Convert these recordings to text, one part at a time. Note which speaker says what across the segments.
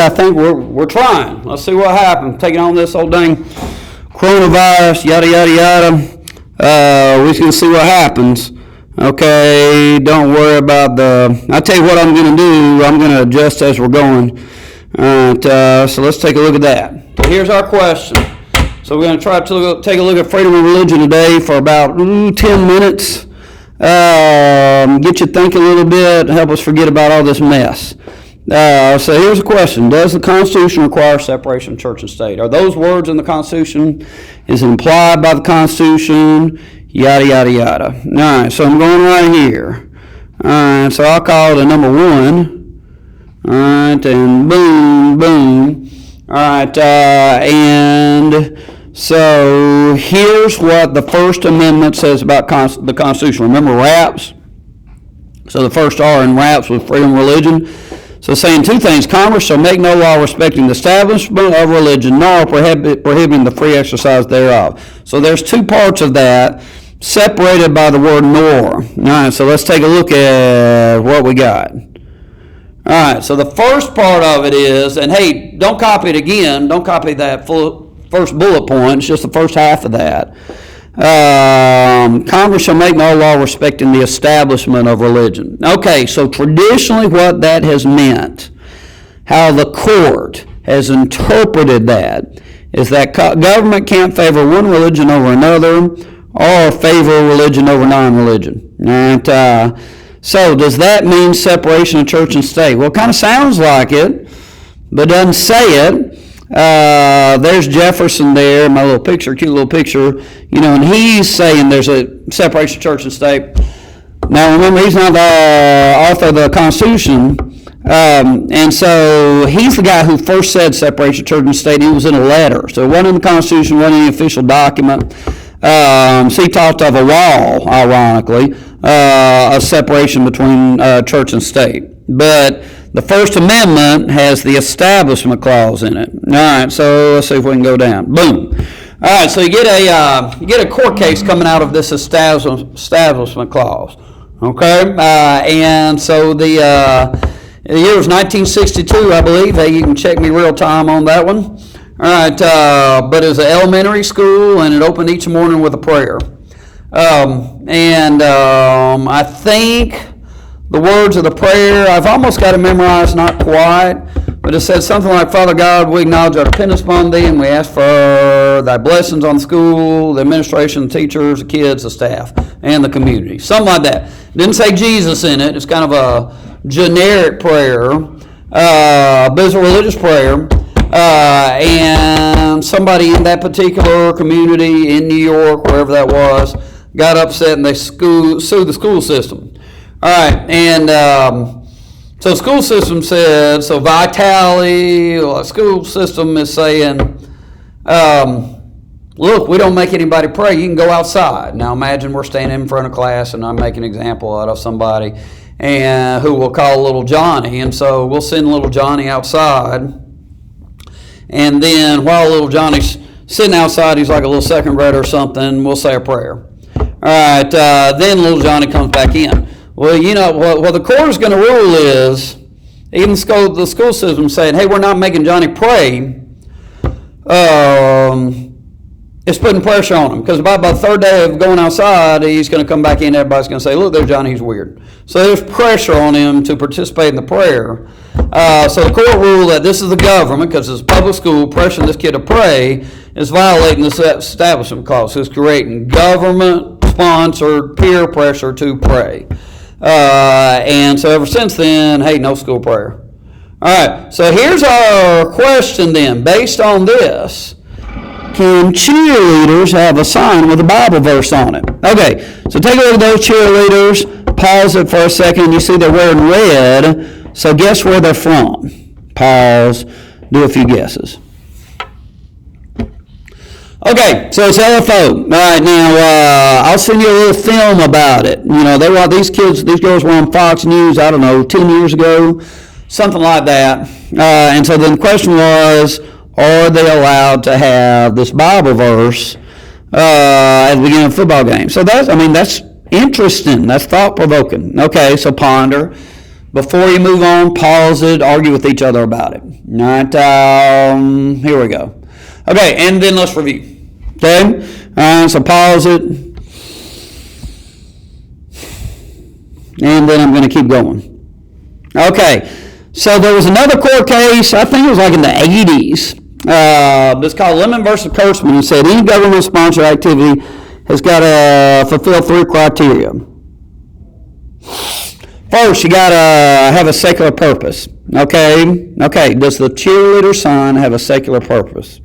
Speaker 1: I think we're trying. Let's see what happens. Taking on this old dang coronavirus, yada yada yada. We're just gonna see what happens. Okay, don't worry about I'll tell you what I'm gonna do. I'm gonna adjust as we're going. So let's take a look at that. So here's our question. So we're gonna try to take a look at freedom of religion today for about 10 minutes. Get you thinking a little bit, help us forget about all this mess. So here's a question. Does the Constitution require separation of church and state? Are those words in the Constitution? Is it implied by the Constitution? Yada, yada, yada. All right, so I'm going right here. All right, so I'll call it a number 1. All right, and boom, boom. All right, and so here's what the First Amendment says about the Constitution. Remember RAPS? So the first R in RAPS was freedom of religion. So saying 2 things: Congress shall make no law respecting the establishment of religion, nor prohibiting the free exercise thereof. So there's 2 parts of that, separated by the word nor. All right, so let's take a look at what we got. All right, so the first part of it is, and hey, don't copy it again. Don't copy that first bullet point. It's just the first half of that. Congress shall make no law respecting the establishment of religion. Okay, so traditionally what that has meant, how the court has interpreted that, is that government can't favor one religion over another or favor religion over non-religion. And, so does that mean separation of church and state? Well, it kind of sounds like it, but doesn't say it. There's Jefferson there, my little picture, cute little picture, and he's saying there's a separation of church and state. Now remember, he's not the author of the Constitution, and so he's the guy who first said separation of church and state. He was in a letter, so it wasn't in the Constitution, wasn't in the official document. So he talked of a wall, ironically, a separation between church and state. But the First Amendment has the Establishment Clause in it. All right, so let's see if we can go down. Boom. All right, so you get a court case coming out of this Establishment Clause. Okay, and so the year was 1962, I believe. Hey, you can check me real time on that one. All right, but it was an elementary school, and it opened each morning with a prayer. I think the words of the prayer, I've almost got it memorized, not quite, but it said something like, Father God, we acknowledge our dependence upon Thee, and we ask for Thy blessings on the school, the administration, the teachers, the kids, the staff, and the community. Something like that. It didn't say Jesus in it. It's kind of a generic prayer, but it's a religious prayer. And somebody in that particular community in New York, wherever that was, got upset and they sued the school system. All right, and so the school system said, so Vitale, the school system is saying, look, we don't make anybody pray. You can go outside. Now imagine we're standing in front of class and I'm making an example out of somebody and who we'll call little Johnny. And so we'll send little Johnny outside. And then while little Johnny's sitting outside, he's like a little second grader or something, we'll say a prayer. All right, then little Johnny comes back in. Well, what the court is going to rule is, even the school system saying, hey, we're not making Johnny pray, it's putting pressure on him. Because about the third day of going outside, he's going to come back in, everybody's going to say, look, there's Johnny, he's weird. So there's pressure on him to participate in the prayer. So the court ruled that this is the government, because it's a public school, pressuring this kid to pray is violating this Establishment Clause. It's creating government-sponsored peer pressure to pray. And so ever since then, hey, no school prayer. All right, so here's our question then. Based on this, can cheerleaders have a sign with a Bible verse on it? Okay, so take a look at those cheerleaders. Pause it for a second. You see they're wearing red. So guess where they're from? Pause. Do a few guesses. Okay, so it's LFO. All right, now I'll send you a little film about it. These girls were on Fox News, I don't know, 10 years ago, something like that. And so then the question was, are they allowed to have this Bible verse at the beginning of a football game? So that's interesting. That's thought-provoking. Okay, so ponder. Before you move on, pause it, argue with each other about it. All right, here we go. Okay, and then let's review. Okay, so pause it. And then I'm going to keep going. Okay, so there was another court case, I think it was like in the 80s. It's called Lemon versus Kurtzman. It said any government-sponsored activity has got to fulfill 3 criteria. First, you got to have a secular purpose. Okay, does the cheerleader sign have a secular purpose?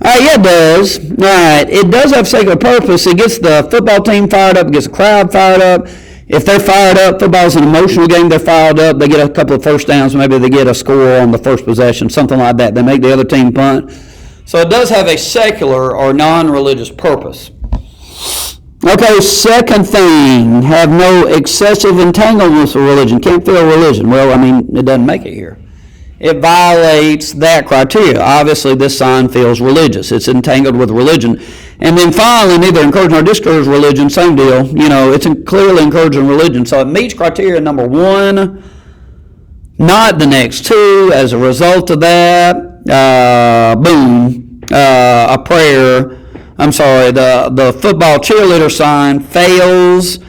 Speaker 1: Yeah, it does. All right, it does have secular purpose. It gets the football team fired up. It gets the crowd fired up. If they're fired up, football's an emotional game. They're fired up. They get a couple of first downs. Maybe they get a score on the first possession, something like that. They make the other team punt. So it does have a secular or non-religious purpose. Okay, second thing, have no excessive entanglements with religion. Can't feel religion. Well, I mean, it doesn't make it here. It violates that criteria. Obviously, this sign feels religious. It's entangled with religion. And then finally, neither encourage nor discourage religion, same deal. You know, it's clearly encouraging religion. So it meets criteria number 1, not the next 2. As a result of that, the football cheerleader sign fails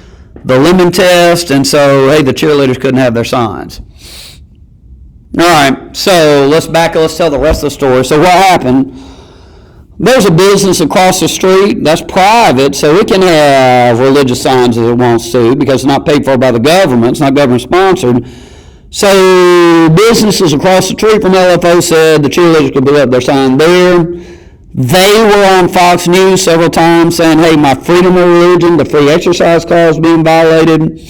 Speaker 1: the lemon test, and so, hey, the cheerleaders couldn't have their signs. All right, so let's tell the rest of the story. So what happened? There's a business across the street that's private, so it can have religious signs as it wants to because it's not paid for by the government. It's not government-sponsored. So businesses across the street from LFO said the cheerleaders could put up their sign there. They were on Fox News several times saying, hey, my freedom of religion, the free exercise clause being violated.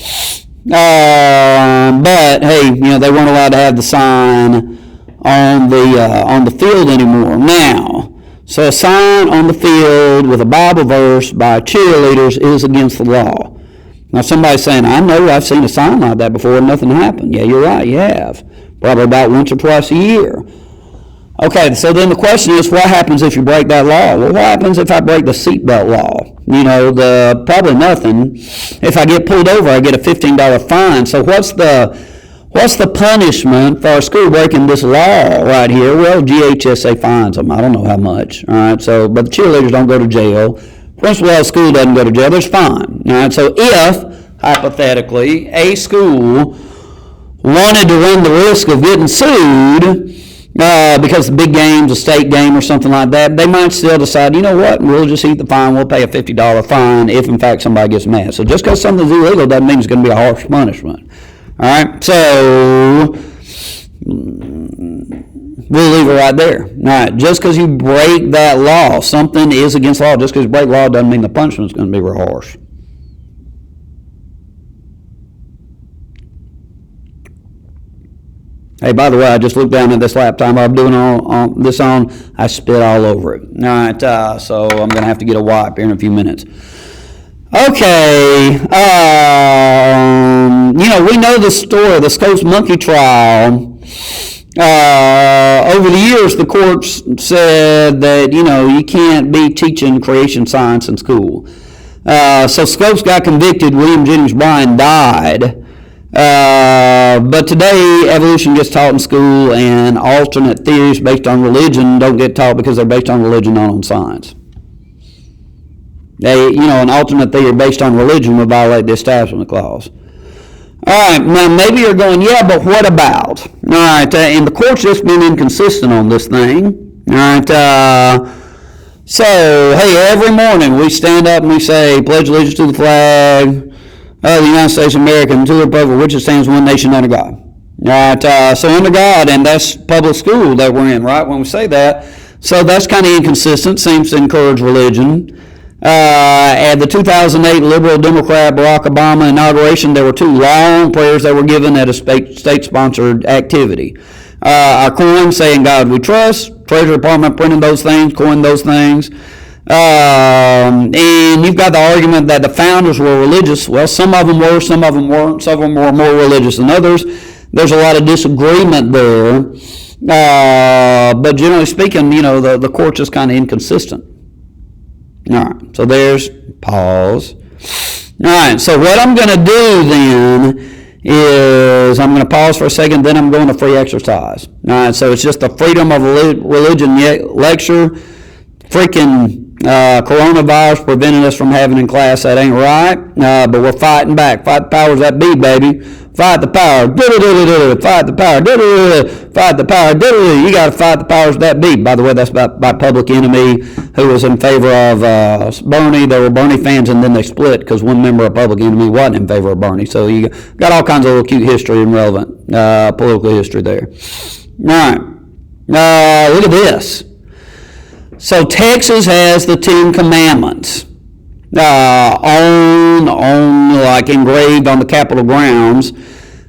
Speaker 1: But hey, they weren't allowed to have the sign on the field anymore. Now, so a sign on the field with a Bible verse by cheerleaders is against the law. Now somebody's saying, I know I've seen a sign like that before and nothing happened. Yeah, you're right, you have. Probably about once or twice a year. Okay, so then the question is, what happens if you break that law? Well, what happens if I break the seatbelt law? Probably nothing. If I get pulled over, I get a $15 fine. So what's the punishment for a school breaking this law right here? Well, GHSA fines them. I don't know how much. All right, but the cheerleaders don't go to jail. Principal of the school doesn't go to jail. There's fine. All right, so if, hypothetically, a school wanted to run the risk of getting sued because the big game's a state game or something like that, they might still decide, you know what, we'll just eat the fine, we'll pay a $50 fine if in fact somebody gets mad. So just because something's illegal doesn't mean it's going to be a harsh punishment. All right, so we'll leave it right there. All right, just because you break that law, something is against law. Just because you break law doesn't mean the punishment's going to be real harsh. Hey, by the way, I just looked down at this laptop I'm doing I spit all over it. All right, so I'm going to have to get a wipe here in a few minutes. Okay, we know the story, the Scopes Monkey trial. Over the years, the courts said that, you can't be teaching creation science in school. So Scopes got convicted, William Jennings Bryan died. But today, evolution gets taught in school, and alternate theories based on religion don't get taught because they're based on religion, not on science. An alternate theory based on religion would violate the Establishment Clause. All right, now maybe you're going, yeah, but what about? All right, and the court's just been inconsistent on this thing. All right, so, hey, every morning we stand up and we say, pledge allegiance to the flag of the United States of America and to the republic for which it stands, one nation under God. All right, so under God, and that's public school that we're in, right, when we say that. So that's kind of inconsistent, seems to encourage religion. At the 2008 liberal Democrat Barack Obama inauguration, there were 2 long prayers that were given at a state-sponsored activity. Our coin saying, God we trust, Treasury Department printing those things, coined those things. And you've got the argument that the founders were religious. Well, some of them were, some of them weren't. Some of them were more religious than others. There's a lot of disagreement there. But generally speaking, the court's just kind of inconsistent. All right, so there's pause. All right, so what I'm going to do then is I'm going to pause for a second, then I'm going to free exercise. All right, so it's just a freedom of religion lecture. Freaking coronavirus preventing us from having in class. That ain't right, but we're fighting back. Fight the powers that be, baby. Fight the power. Fight the power. Fight the power. You got to fight the powers that be. By the way, that's by Public Enemy, who was in favor of Bernie. They were Bernie fans, and then they split because one member of Public Enemy wasn't in favor of Bernie. So you got all kinds of little cute history and relevant political history there. All right. Look at this. So Texas has the Ten Commandments on like engraved on the Capitol grounds.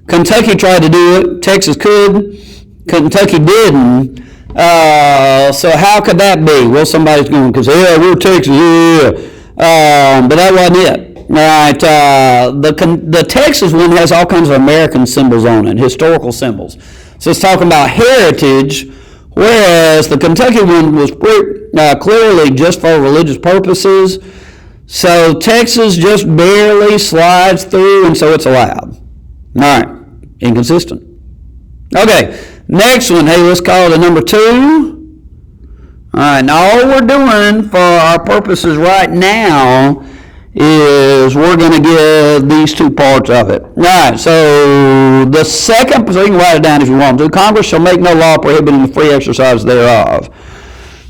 Speaker 1: Kentucky tried to do it. Texas could. Kentucky didn't. So how could that be? Well, somebody's going, because we're Texas, but that wasn't it. All right. The Texas one has all kinds of American symbols on it, historical symbols. So it's talking about heritage. Whereas the Kentucky one was clearly just for religious purposes. So Texas just barely slides through, and so it's allowed. All right. Inconsistent. Okay. Next one. Hey, let's call it a number 2. All right. Now, all we're doing for our purposes right now is we're going to give these 2 parts of it. All right, so the second, so you can write it down if you want to. Congress shall make no law prohibiting the free exercise thereof.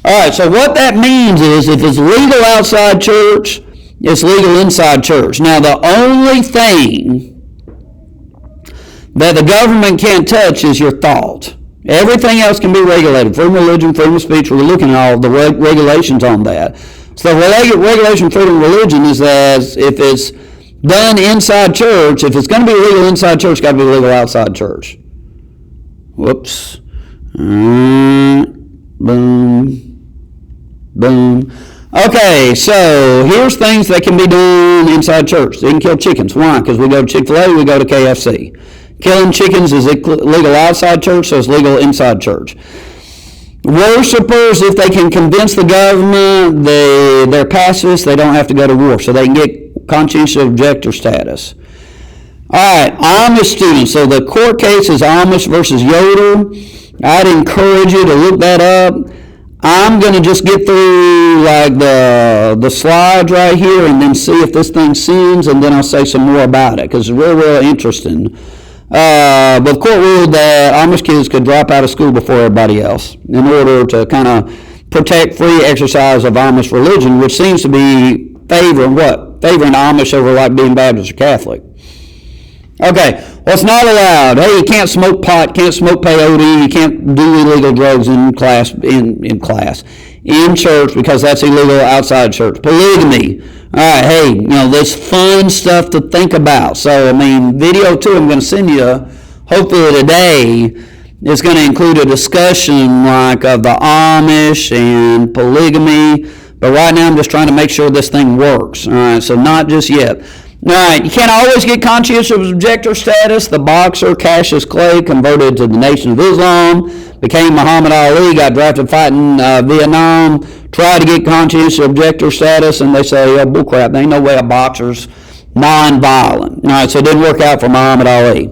Speaker 1: All right, so what that means is if it's legal outside church, it's legal inside church. Now, the only thing that the government can't touch is your thought. Everything else can be regulated. Freedom of religion, freedom of speech, we're looking at all the regulations on that. So the regulation freedom of religion is that if it's done inside church, if it's going to be legal inside church, it's got to be legal outside church. Whoops. Boom. Boom. Okay, so here's things that can be done inside church. They can kill chickens. Why? Because we go to Chick-fil-A, we go to KFC. Killing chickens is legal outside church, so it's legal inside church. Worshippers, if they can convince the government they're pacifists, they don't have to go to war, so they can get conscientious objector status. All right, Amish students. So the court case is Amish versus Yoder. I'd encourage you to look that up. I'm going to just get through like the slides right here and then see if this thing sends, and then I'll say some more about it because it's real, real interesting. But the court ruled that Amish kids could drop out of school before everybody else in order to kind of protect free exercise of Amish religion, which seems to be favoring what? Favoring Amish over like being Baptist or Catholic. Okay, well, it's not allowed. Hey, you can't smoke pot, can't smoke peyote, you can't do illegal drugs in class, in church, because that's illegal outside church. Polygamy. All right, hey, there's fun stuff to think about. So, video 2 I'm going to send you, hopefully today, is going to include a discussion like of the Amish and polygamy. But right now, I'm just trying to make sure this thing works. All right, so not just yet. All right, you can't always get conscientious objector status. The boxer Cassius Clay converted to the Nation of Islam, became Muhammad Ali, got drafted fighting Vietnam, tried to get conscientious objector status, and they say, oh, bullcrap, there ain't no way a boxer's non-violent. All right, so it didn't work out for Muhammad Ali.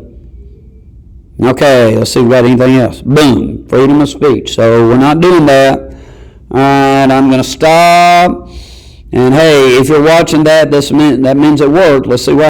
Speaker 1: Okay, let's see if we got anything else. Boom, freedom of speech. So we're not doing that. All right, I'm going to stop. And hey, if you're watching that, that means it worked. Let's see what